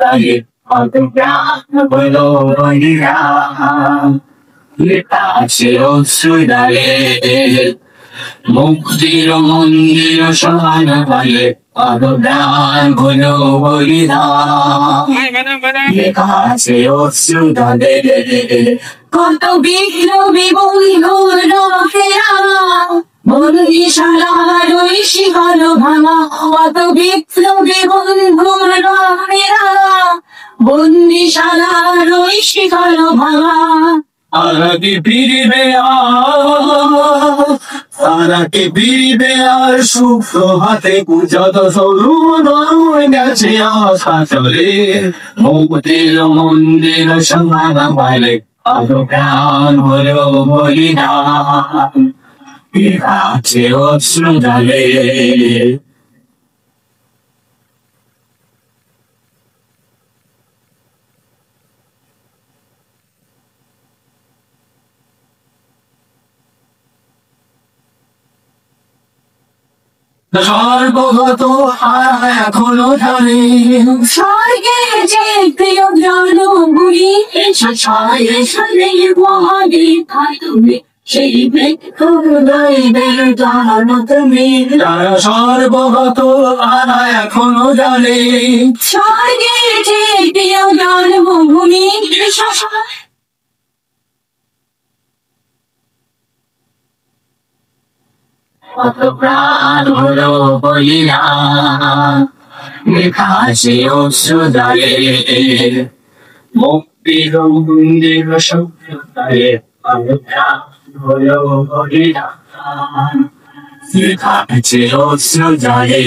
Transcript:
তারে কত প্রাণ হলো বলিদান লেখা আছে অশ্রুধারে মুক্তির মন্দির সমান বলে কত প্রাণ হলো বলিদান লেখা আছে অশ্রুধারে কত বিপ্লবী বন্ধুর রকেরা বন্দিশালার ওই শিকল ভাঙা কত বিপ্লবী বন্ধুর রকেরা বন্দিশালার ওই শিকল ভাঙা তারাকে ফিরিবে তারাকে ফিরিবে আর সুপ্রভাতে যত সরুণ গেছে আশা চলে মুক্তির মন্দির সমান বলে কত প্রাণ হলো বলিদান লেখা আছে অশ্রুধারে সর্বগত এখনো জানে স্বর্গের যে প্রিয় জনগুলি সাছায় সালে মহাদেব তুমি সেই বৃক্ষদৈবের জান তুমি তারা সর্বগত এখনো জানে স্বর্গের যে প্রিয় জন্মভূমি কত প্রাণ হলো বলিদান লেখা আছে অশ্রুধারে মুক্তির মন্দির সভ্যতারে কত প্রাণ হলো বলিদান লেখা আছে অশ্রুধারে